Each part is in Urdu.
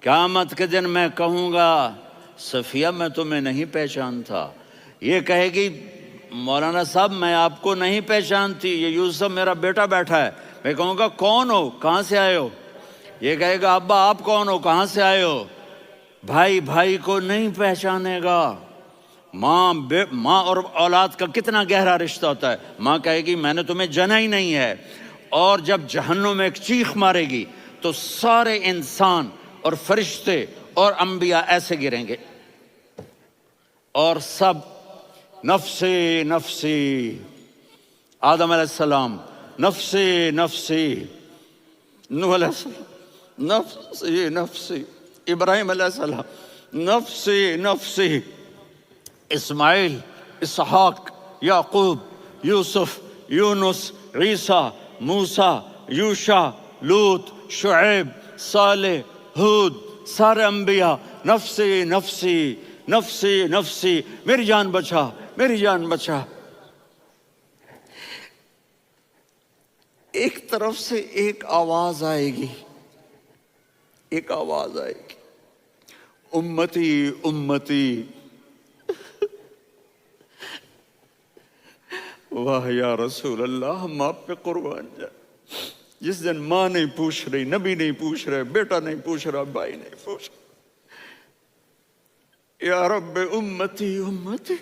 قیامت کے دن میں کہوں گا صفیہ میں تمہیں نہیں پہچانتا، یہ کہے گی مولانا صاحب میں آپ کو نہیں پہچانتی، یہ یوسف میرا بیٹا بیٹھا ہے۔ میں کہوں گا کون ہو، کہاں سے آئے ہو؟ یہ کہے گا ابا آپ کون ہو، کہاں سے آئے ہو؟ بھائی بھائی کو نہیں پہچانے گا۔ ماں اور اولاد کا کتنا گہرا رشتہ ہوتا ہے۔ ماں کہے گی میں نے تمہیں جنا ہی نہیں ہے، اور جب جہنم میں ایک چیخ مارے گی تو سارے انسان اور فرشتے اور انبیاء ایسے گریں گے، اور سب نفسی نفسی، آدم علیہ السلام نفسی نفسی، نوح علیہ السلام نفسی نفسی، ابراہیم علیہ السلام نفسی نفسی، اسماعیل، اسحاق، یعقوب، یوسف، یونس، عیسیٰ، موسیٰ، یوشع، لوط، شعیب، صالح، ہود، سارے انبیاء نفسی نفسی نفسی نفسی، میری جان بچا میری جان بچا۔ ایک طرف سے ایک آواز آئے گی، ایک آواز آئے گی، امتی امتی۔ واہ یا رسول اللہ، ہم آپ پہ قربان جائیں۔ جس دن ماں نہیں پوچھ رہی، نبی نہیں پوچھ رہے، بیٹا نہیں پوچھ رہا، بھائی نہیں پوچھ رہا، یا رب امتی امتی،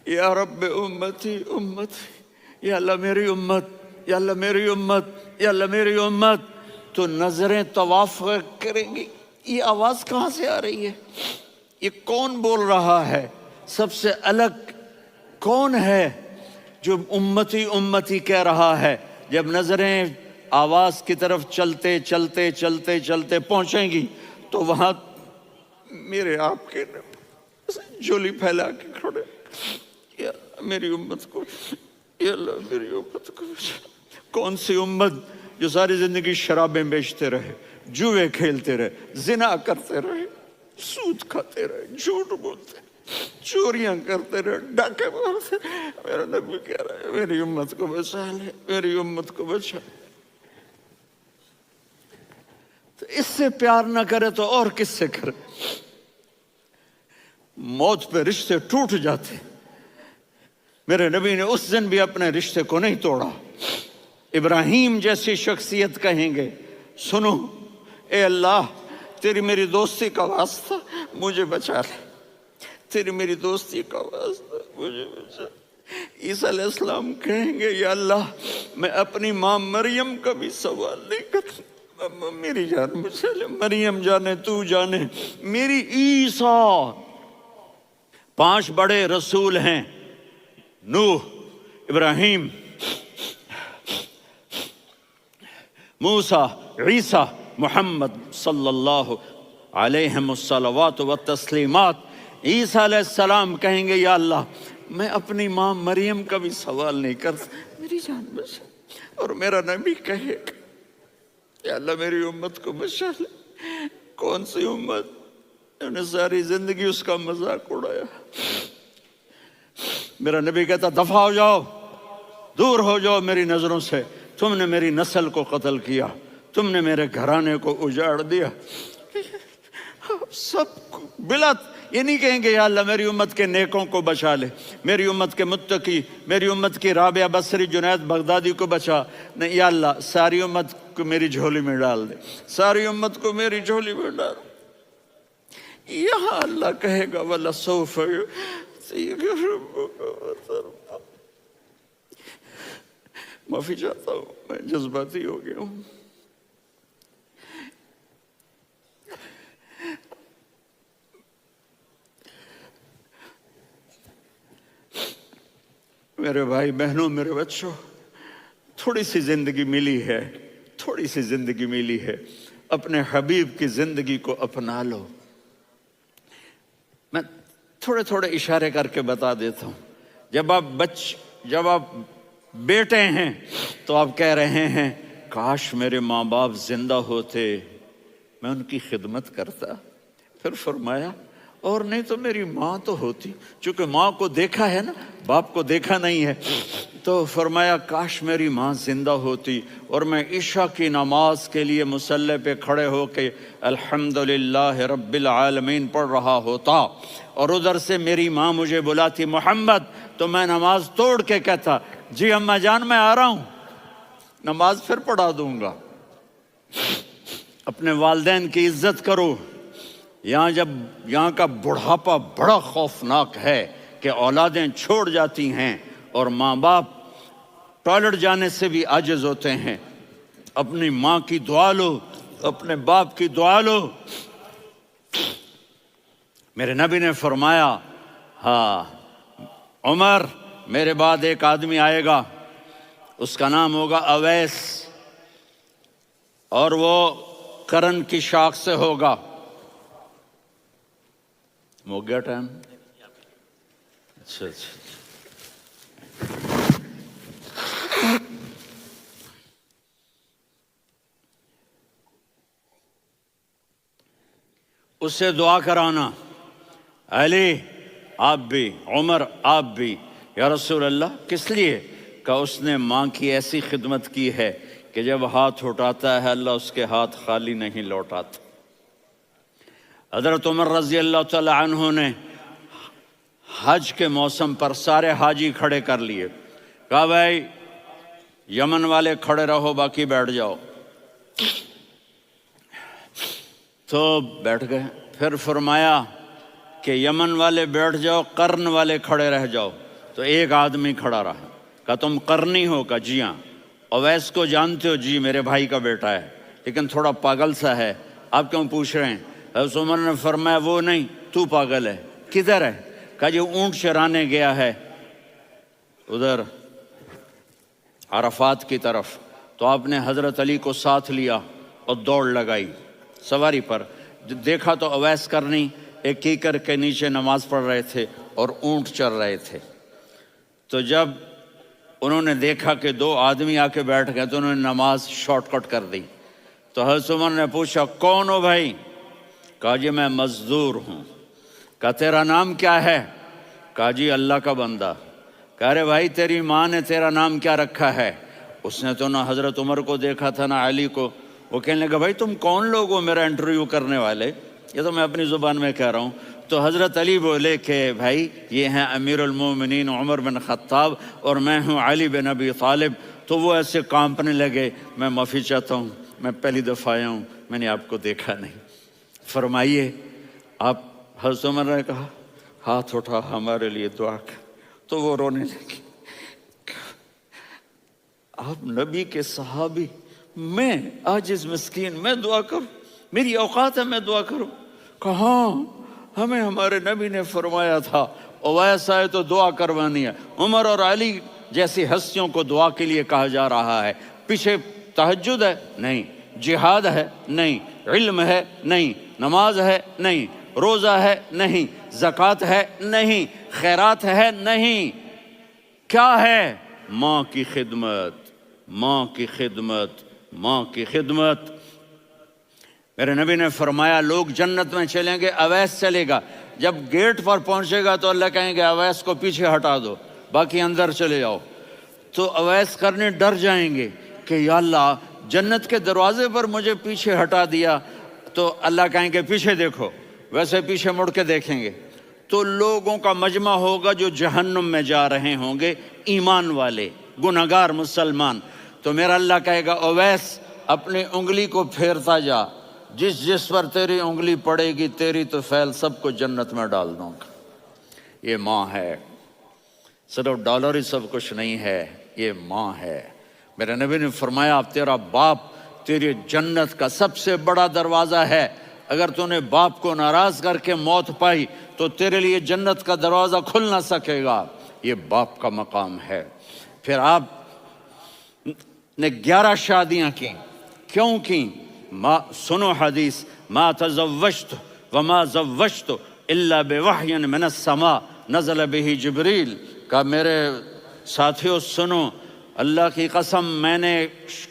یا رب امتی امتی، یا اللہ میری امت، یا اللہ میری امت، یا اللہ میری امت، تو نظریں طواف کریں گی۔ یہ آواز کہاں سے آ رہی ہے؟ یہ کون بول رہا ہے؟ سب سے الگ کون ہے جو امتی امتی کہہ رہا ہے؟ جب نظریں آواز کی طرف چلتے چلتے چلتے چلتے پہنچیں گی تو وہاں میرے آپ کے جھولی پھیلا کے کھڑے، یا میری امت کو، یا اللہ میری امت کو۔ کون سی امت جو ساری زندگی شرابیں بیچتے رہے، جوئے کھیلتے رہے، زنا کرتے رہے، سود کھاتے رہے، جھوٹ بولتے رہے، چوریاں کرتے رہے، ڈاکے مارتے رہے۔ میرا نبی کہہ رہا ہے میری امت کو بچا لے، میری امت کو بچا۔ تو اس سے پیار نہ کرے تو اور کس سے کرے؟ موت پہ رشتے ٹوٹ جاتے، میرے نبی نے اس دن بھی اپنے رشتے کو نہیں توڑا۔ ابراہیم جیسی شخصیت کہیں گے سنو اے اللہ تیری میری دوستی کا واسطہ مجھے بچا لے، تیری میری دوستی کا واسطہ مجھے بچا۔ عیسیٰ علیہ السلام کہیں گے یا اللہ میں اپنی ماں مریم کا بھی سوال نہیں کرتا، میری جان بچا لے، مریم جانے تو جانے میری عیسیٰ۔ 5 بڑے رسول ہیں، نوح، ابراہیم، موسیٰ، عیسیٰ، محمد صلی اللہ علیہ الصلوات والتسلیمات۔ عیسیٰ علیہ السلام کہیں گے یا اللہ میں اپنی ماں مریم کا بھی سوال نہیں کرتا، میری جان بچا۔ اور میرا نبی کہے یا اللہ میری امت کو بچا لے۔ کون سی امت؟ انہوں نے ساری زندگی اس کا مذاق اڑایا۔ میرا نبی کہتا دفع ہو جاؤ، دور ہو جاؤ میری نظروں سے، تم نے میری نسل کو قتل کیا، تم نے میرے گھرانے کو اجاڑ دیا۔ سب بلا یہ نہیں کہیں گے یا اللہ میری امت کے نیکوں کو بچا لے، میری امت کے متقی، میری امت کی رابعہ بصری، جنید بغدادی کو بچا، نہیں یا اللہ ساری امت کو میری جھولی میں ڈال دے، ساری امت کو میری جھولی میں ڈال۔ یہاں اللہ کہے گا وَلَسَوْفَ يُعْطِيكَ رَبُّكَ فَتَرْضَىٰ۔ معافی چاہتا ہوں میں جذباتی ہو گیا ہوں۔ میرے بھائی بہنوں، میرے بچوں، تھوڑی سی زندگی ملی ہے، تھوڑی سی زندگی ملی ہے، اپنے حبیب کی زندگی کو اپنا لو۔ میں تھوڑے تھوڑے اشارے کر کے بتا دیتا ہوں۔ جب آپ بیٹے ہیں تو آپ کہہ رہے ہیں کاش میرے ماں باپ زندہ ہوتے، میں ان کی خدمت کرتا۔ پھر فرمایا اور نہیں تو میری ماں تو ہوتی، چونکہ ماں کو دیکھا ہے نا، باپ کو دیکھا نہیں ہے، تو فرمایا کاش میری ماں زندہ ہوتی اور میں عشاء کی نماز کے لیے مصلی پہ کھڑے ہو کے الحمدللہ رب العالمین پڑھ رہا ہوتا، اور ادھر سے میری ماں مجھے بلاتی محمد، تو میں نماز توڑ کے کہتا جی اماں جان میں آ رہا ہوں، نماز پھر پڑھا دوں گا۔ اپنے والدین کی عزت کرو۔ یہاں کا بڑھاپا بڑا خوفناک ہے کہ اولادیں چھوڑ جاتی ہیں اور ماں باپ ٹوائلٹ جانے سے بھی عاجز ہوتے ہیں۔ اپنی ماں کی دعا لو، اپنے باپ کی دعا لو۔ میرے نبی نے فرمایا ہاں عمر میرے بعد ایک آدمی آئے گا، اس کا نام ہوگا اویس، اور وہ کرن کی شاخ سے ہوگا۔ ہو گیا ٹائم؟ اچھا اس سے دعا کرانا، علی آپ بھی، عمر آپ بھی، یا رسول اللہ کس لیے؟ کہ اس نے ماں کی ایسی خدمت کی ہے کہ جب ہاتھ اٹھاتا ہے اللہ اس کے ہاتھ خالی نہیں لوٹاتا۔ حضرت عمر رضی اللہ تعالی عنہ نے حج کے موسم پر سارے حاجی کھڑے کر لیے، کہا بھائی یمن والے کھڑے رہو باقی بیٹھ جاؤ، تو بیٹھ گئے۔ پھر فرمایا کہ یمن والے بیٹھ جاؤ، قرن والے کھڑے رہ جاؤ، تو ایک آدمی کھڑا رہا، کہا تم قرنی ہو؟ کہا جی ہاں۔ اویس کو جانتے ہو؟ جی میرے بھائی کا بیٹا ہے لیکن تھوڑا پاگل سا ہے، آپ کیوں پوچھ رہے ہیں؟ حضرت عمر نے فرمایا وہ نہیں، تو پاگل ہے۔ کدھر ہے؟ کہا جی اونٹ چرانے گیا ہے ادھر عرفات کی طرف، تو آپ نے حضرت علی کو ساتھ لیا اور دوڑ لگائی سواری پر۔ دیکھا تو اویس کرنی ایک کیکر کے نیچے نماز پڑھ رہے تھے اور اونٹ چر رہے تھے۔ تو جب انہوں نے دیکھا کہ دو آدمی آ کے بیٹھ گئے تو انہوں نے نماز شارٹ کٹ کر دی۔ تو حضرت عمر نے پوچھا کون ہو بھائی؟ کہا جی میں مزدور ہوں۔ کہا تیرا نام کیا ہے؟ کہا جی اللہ کا بندہ۔ کہا ارے بھائی تیری ماں نے تیرا نام کیا رکھا ہے؟ اس نے تو نہ حضرت عمر کو دیکھا تھا نہ علی کو۔ وہ کہنے لگا بھائی تم کون لوگ ہو میرا انٹرویو کرنے والے؟ یہ تو میں اپنی زبان میں کہہ رہا ہوں۔ تو حضرت علی بولے کہ بھائی یہ ہیں امیر المومنین عمر بن خطاب اور میں ہوں علی بن ابی طالب۔ تو وہ ایسے کانپنے لگے، میں معافی چاہتا ہوں، میں پہلی دفعہ آیا ہوں، میں نے آپ کو دیکھا نہیں، فرمائیے آپ۔ حضرت عمر نے کہا ہاتھ اٹھا ہمارے لیے دعا کر، تو وہ رونے لگے۔ آپ نبی کے صحابی، میں عاجز مسکین میں دعا کروں؟ میری اوقات ہے میں دعا کروں؟ کہاں ہمیں ہمارے نبی نے فرمایا تھا اویس آئے تو دعا کروانی ہے۔ عمر اور علی جیسی ہستیوں کو دعا کے لیے کہا جا رہا ہے۔ پیچھے تہجد ہے؟ نہیں۔ جہاد ہے؟ نہیں۔ علم ہے؟ نہیں۔ نماز ہے؟ نہیں۔ روزہ ہے؟ نہیں۔ زکوٰۃ ہے؟ نہیں۔ خیرات ہے؟ نہیں۔ کیا ہے؟ ماں کی خدمت، ماں کی خدمت، ماں کی خدمت۔ میرے نبی نے فرمایا لوگ جنت میں چلیں گے، اویس چلے گا، جب گیٹ پر پہنچے گا تو اللہ کہیں گے اویس کو پیچھے ہٹا دو، باقی اندر چلے جاؤ۔ تو اویس کرنے ڈر جائیں گے کہ یا اللہ جنت کے دروازے پر مجھے پیچھے ہٹا دیا، تو اللہ کہیں گے پیچھے دیکھو، ویسے پیچھے مڑ کے دیکھیں گے تو لوگوں کا مجمع ہوگا جو جہنم میں جا رہے ہوں گے، ایمان والے، گنہگار مسلمان۔ تو میرا اللہ کہے گا اویس اپنی انگلی کو پھیرتا جا، جس پر تیری انگلی پڑے گی تیری تو فیل سب کو جنت میں ڈال دوں گا۔ یہ ماں ہے، صرف ڈالر ہی سب کچھ نہیں ہے، یہ ماں ہے۔ میرے نبی نے فرمایا تیرا باپ تیری جنت کا سب سے بڑا دروازہ ہے، اگر تو نے باپ کو ناراض کر کے موت پائی تو تیرے لیے جنت کا دروازہ کھل نہ سکے گا۔ یہ باپ کا مقام ہے۔ پھر آپ نے 11 شادیاں کی، کیوں کی؟ سنو حدیث، ما تزوجت وما زوجت الا بوحی من السماء نزل به جبریل۔ کہا میرے ساتھیوں سنو، اللہ کی قسم میں نے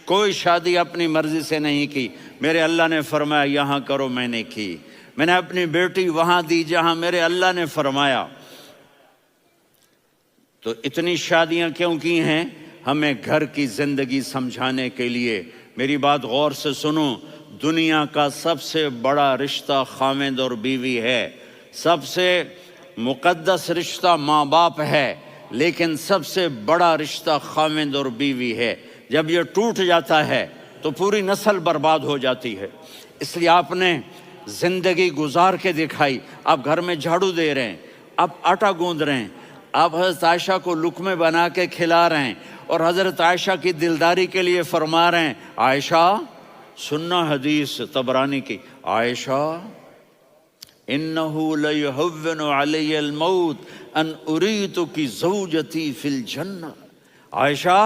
کوئی شادی اپنی مرضی سے نہیں کی، میرے اللہ نے فرمایا یہاں کرو، میں نے کی۔ میں نے اپنی بیٹی وہاں دی جہاں میرے اللہ نے فرمایا۔ تو اتنی شادیاں کیوں کی ہیں؟ ہمیں گھر کی زندگی سمجھانے کے لیے۔ میری بات غور سے سنو، دنیا کا سب سے بڑا رشتہ خاوند اور بیوی ہے، سب سے مقدس رشتہ ماں باپ ہے، لیکن سب سے بڑا رشتہ خاوند اور بیوی ہے۔ جب یہ ٹوٹ جاتا ہے تو پوری نسل برباد ہو جاتی ہے۔ اس لیے آپ نے زندگی گزار کے دکھائی۔ آپ گھر میں جھاڑو دے رہے ہیں، آپ آٹا گوندھ رہے ہیں، آپ حضرت عائشہ کو لقمے بنا کے کھلا رہے ہیں، اور حضرت عائشہ کی دلداری کے لیے فرما رہے ہیں، عائشہ سننا حدیث طبرانی کی، عائشہ انہو لیہون علی الموت ان اریتکی زوجتی فی الجنہ۔ عائشہ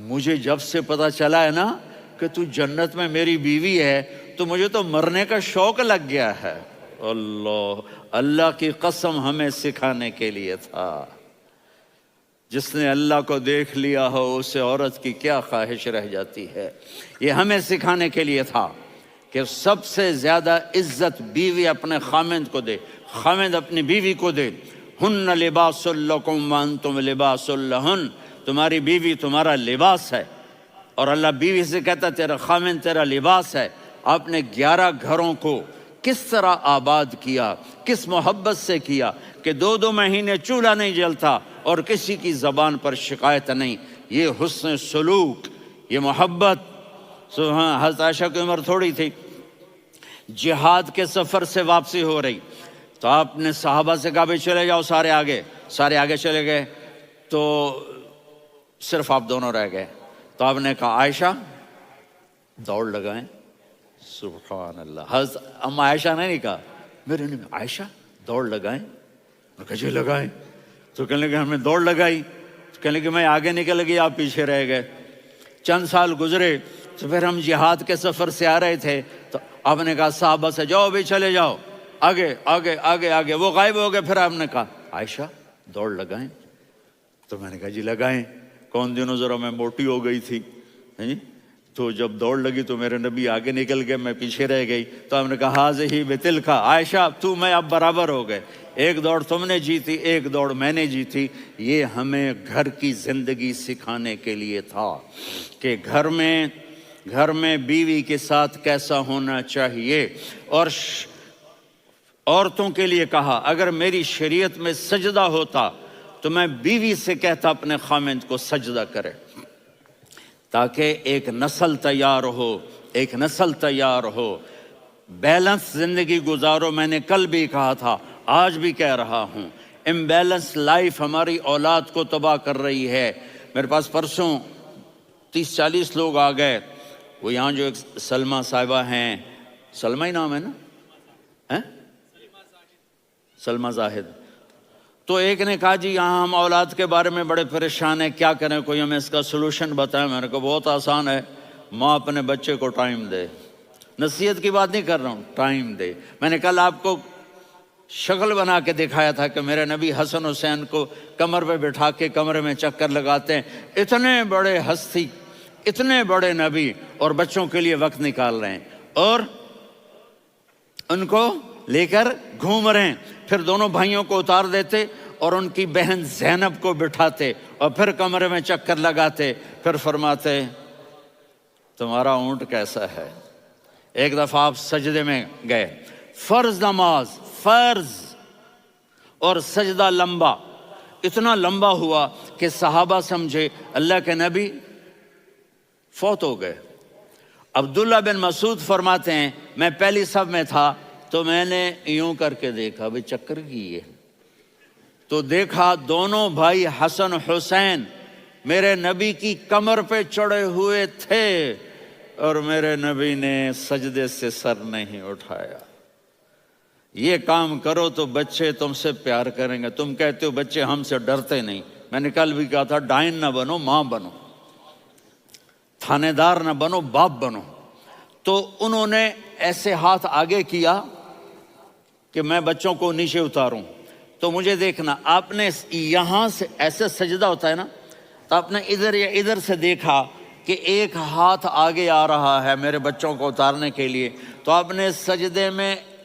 مجھے جب سے پتہ چلا ہے نا کہ تو جنت میں میری بیوی ہے تو مجھے تو مرنے کا شوق لگ گیا ہے۔ اللہ کی قسم ہمیں سکھانے کے لیے تھا۔ جس نے اللہ کو دیکھ لیا ہو اسے عورت کی کیا خواہش رہ جاتی ہے۔ یہ ہمیں سکھانے کے لیے تھا کہ سب سے زیادہ عزت بیوی اپنے خاوند کو دے، خاوند اپنی بیوی کو دے۔ ہن لباس لکم وانتم لباس لہن، تمہاری بیوی تمہارا لباس ہے، اور اللہ بیوی سے کہتا تیرا خاوند تیرا لباس ہے۔ آپ نے 11 گھروں کو کس طرح آباد کیا، کس محبت سے کیا کہ 2 مہینے چولہا نہیں جلتا اور کسی کی زبان پر شکایت نہیں۔ یہ حسن سلوک، یہ محبت۔ حضرت عائشہ کی عمر تھوڑی تھی، جہاد کے سفر سے واپسی ہو رہی، تو آپ نے صحابہ سے کہا بھی چلے جاؤ سارے آگے چلے گئے، تو صرف آپ دونوں رہ گئے۔ تو آپ نے کہا عائشہ دوڑ لگائیں۔ سبحان اللہ، حضرت اما عائشہ نے نہیں کہا، میرے نے عائشہ دوڑ لگائیں، میں کہا جی لگائیں۔ تو کہنے لگے ہمیں دوڑ لگائی، تو کہنے لگے میں آگے نکل گئی آپ پیچھے رہ گئے۔ چند سال گزرے تو پھر ہم جہاد کے سفر سے آ رہے تھے، تو آپ نے کہا صحابہ سے جاؤ بھی چلے جاؤ آگے آگے آگے آگے، وہ غائب ہو گئے۔ پھر آپ نے کہا عائشہ دوڑ لگائیں، تو میں نے کہا جی لگائیں۔ کون دنوں ذرا میں موٹی ہو گئی تھی، تو جب دوڑ لگی تو میرے نبی آگے نکل گئے، میں پیچھے رہ گئی۔ تو ہم نے کہا ہاذہ بتلک، عائشہ تو میں اب برابر ہو گئے، ایک دوڑ تم نے جیتی ایک دوڑ میں نے جیتی۔ یہ ہمیں گھر کی زندگی سکھانے کے لیے تھا کہ گھر میں بیوی کے ساتھ کیسا ہونا چاہیے۔ اور عورتوں کے لیے کہا اگر میری شریعت میں سجدہ ہوتا تو میں بیوی سے کہتا اپنے خاوند کو سجدہ کرے، تاکہ ایک نسل تیار ہو، بیلنس زندگی گزارو۔ میں نے کل بھی کہا تھا، آج بھی کہہ رہا ہوں، امبیلنس لائف ہماری اولاد کو تباہ کر رہی ہے۔ میرے پاس پرسوں 30-40 لوگ آ گئے، وہ یہاں جو ایک سلمہ صاحبہ ہیں، سلمہ ہی نام ہے نا، سلمہ زاہد، تو ایک نے کہا جی یہاں ہم اولاد کے بارے میں بڑے پریشان ہیں، کیا کریں، کوئی ہمیں اس کا سلوشن بتائیں۔ میں نے کہا بہت آسان ہے، ماں اپنے بچے کو ٹائم دے۔ نصیحت کی بات نہیں کر رہا ہوں، ٹائم دے۔ میں نے کل آپ کو شکل بنا کے دکھایا تھا کہ میرے نبی حسن حسین کو کمر پہ بٹھا کے کمرے میں چکر لگاتے ہیں۔ اتنے بڑے ہستی، اتنے بڑے نبی، اور بچوں کے لیے وقت نکال رہے ہیں اور ان کو لے کر گھوم رہے ہیں۔ پھر دونوں بھائیوں کو اتار دیتے اور ان کی بہن زینب کو بٹھاتے اور پھر کمرے میں چکر لگاتے، پھر فرماتے تمہارا اونٹ کیسا ہے۔ ایک دفعہ آپ سجدے میں گئے، فرض نماز، فرض، اور سجدہ لمبا، اتنا لمبا ہوا کہ صحابہ سمجھے اللہ کے نبی فوت ہو گئے۔ عبداللہ بن مسعود فرماتے ہیں میں پہلی صف میں تھا تو میں نے یوں کر کے دیکھا، بھئی چکر کی ہے، تو دیکھا دونوں بھائی حسن حسین میرے نبی کی کمر پہ چڑھے ہوئے تھے اور میرے نبی نے سجدے سے سر نہیں اٹھایا۔ یہ کام کرو تو بچے تم سے پیار کریں گے۔ تم کہتے ہو بچے ہم سے ڈرتے نہیں، میں نے کل بھی کہا تھا ڈائن نہ بنو، ماں بنو، تھانے دار نہ بنو، باپ بنو۔ تو انہوں نے ایسے ہاتھ آگے کیا کہ میں بچوں کو نیچے اتاروں، تو مجھے دیکھنا، آپ نے یہاں سے ایسے سجدہ ہوتا ہے نا، تو آپ نے ادھر یا ادھر سے دیکھا کہ ایک ہاتھ آگے آ رہا ہے میرے بچوں کو اتارنے کے لیے، تو آپ نے سجدے میں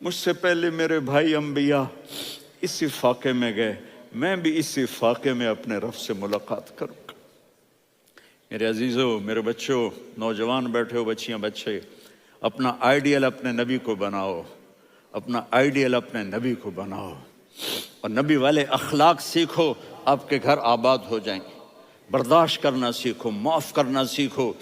مجھ سے پہلے میرے بھائی انبیاء اسی فاقے میں گئے، میں بھی اسی فاقے میں اپنے رب سے ملاقات کروں گا۔ میرے عزیزوں، میرے بچوں، نوجوان بیٹھے ہو، بچیاں بچے، اپنا آئیڈیل اپنے نبی کو بناؤ، اپنا آئیڈیل اپنے نبی کو بناؤ، اور نبی والے اخلاق سیکھو، آپ کے گھر آباد ہو جائیں گے۔ برداشت کرنا سیکھو، معاف کرنا سیکھو،